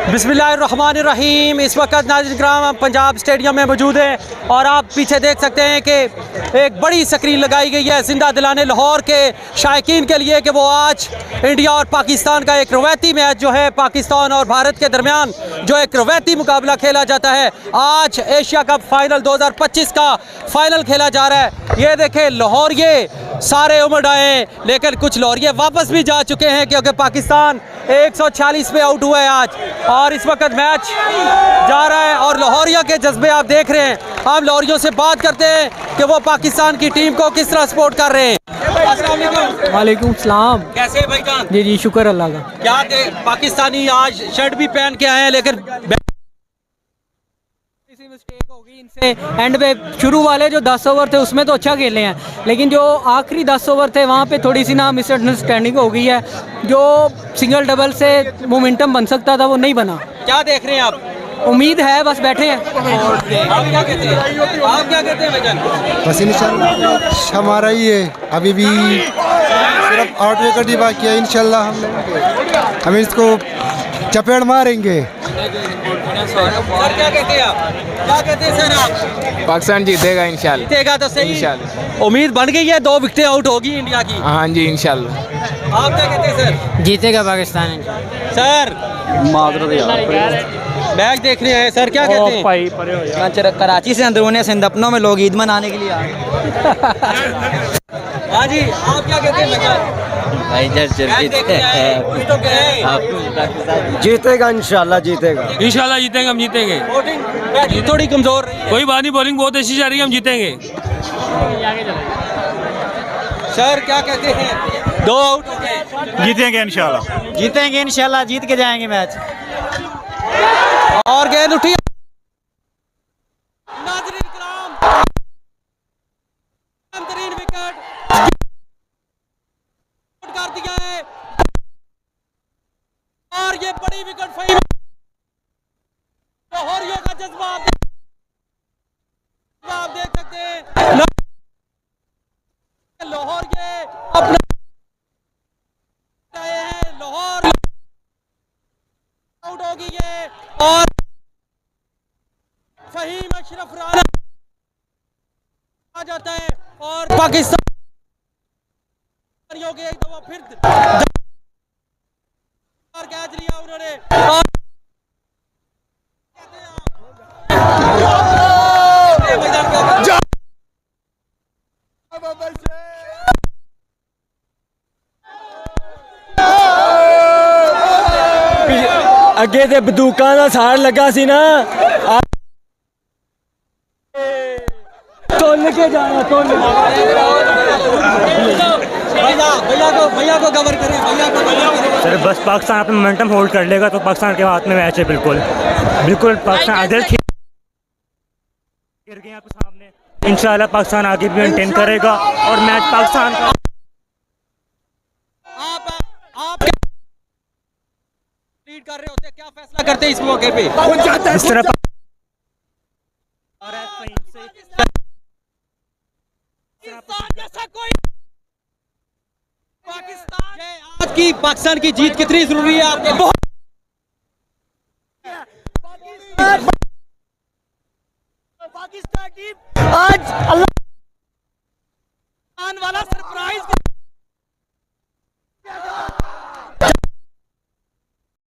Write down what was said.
बिस्मिल्लाहिर्रहमानिर्रहीम। इस वक्त नाज़रीन किराम हम पंजाब स्टेडियम में मौजूद हैं और आप पीछे देख सकते हैं कि एक बड़ी स्क्रीन लगाई गई है जिंदा दिलाने लाहौर के शायकीन के लिए कि वो आज इंडिया और पाकिस्तान का एक रवायती मैच जो है पाकिस्तान और भारत के दरमियान जो एक रवायती मुकाबला खेला जाता है। आज एशिया कप फाइनल 2025 का फाइनल खेला जा रहा है। ये देखें लाहौरिये सारे उमड़ आए लेकिन कुछ लाहौरिये वापस भी जा चुके हैं क्योंकि पाकिस्तान 146 पे आउट हुआ है आज और इस वक्त मैच जा रहा है और लाहौरिया के जज्बे आप देख रहे हैं। हम लाहौरियों से बात करते हैं कि वो पाकिस्तान की टीम को किस तरह सपोर्ट कर रहे हैं। वालेकुम सलाम। कैसे भाईजान? जी शुक्र अल्लाह का। क्या पाकिस्तानी आज शर्ट भी पहन के आए हैं लेकिन मिस्टेक होगी इनसे। एंड पे शुरू वाले जो 10 ओवर थे उसमें तो अच्छा खेले हैं लेकिन जो आखिरी 10 ओवर थे वहाँ पे थोड़ी सी ना मिसअंडरस्टैंडिंग हो गई है। जो सिंगल डबल से मोमेंटम बन सकता था वो नहीं बना। क्या देख रहे हैं आप? उम्मीद है, बस बैठे हैं। आप क्या कहते हैं? आप क्या कहते हैं भाईजान? बस इंशाल्लाह हमारा ही है। अभी भी सिर्फ 8 विकेट ही बाकी है। इंशाल्लाह हम इसको चपेट मारेंगे। सर क्या कहते हैं आप? क्या कहते हैं सर आप? पाकिस्तान जीतेगा इंशाल्लाह। जीतेगा तो सही। इंशाल्लाह उम्मीद बन गई है, 2 विकेटें आउट होगी इंडिया की। हाँ जी इंशाल्लाह। आप क्या कहते हैं सर? जीतेगा पाकिस्तान। सर मैच देख रहे हैं सर, क्या कहते हैं? कराची से अंदरूनी सिंध अपनों में लोग ईद मनाने के लिए आए। हाँ जी, आप क्या कहते हैं भाईजान? जीतेगा इंशाल्लाह, जीतेगा इंशाल्लाह जीतेंगे, हम जीतेंगे। बैटिंग थोड़ी कमजोर रही है। कोई बात नहीं, बॉलिंग बहुत अच्छी जा रही है, हम जीतेंगे। सर क्या कहते हैं? 2 आउट हो गए। जीतेंगे इंशाल्लाह। जीतेंगे इंशाल्लाह, जीत के जाएंगे मैच। और गेंद उठी। नाज़रीन किराम, बेहतरीन विकेट कर दिया है और ये बड़ी विकेट फही लाहौरियों का जज्बा आप देख सकते हैं। लाहौरिये अपना लाहौर आउट होगी ये और फहीम अशरफ राना आ जाता है और पाकिस्तान एक दफा फिर कैच लिया उन्होंने। अगे ते बंदूकां दा साड़ लगा सी ना, तोल के जाना भैया को कवर करें, भैया को कवर करें। सर बस पाकिस्तान अपना मोमेंटम होल्ड कर लेगा तो पाकिस्तान के हाथ में मैच है। बिल्कुल पाकिस्तान आगे गिर गए आपके सामने। इंशाल्लाह पाकिस्तान आगे भी मेंटेन करेगा और मैच पाकिस्तान का। आप लीड कर रहे होते, क्या फैसला करते हैं इस मौके पे? इस तरह आज की पाकिस्तान की जीत कितनी जरूरी है आपके लिए? पाकिस्तान टीम आज अल्लाह वाला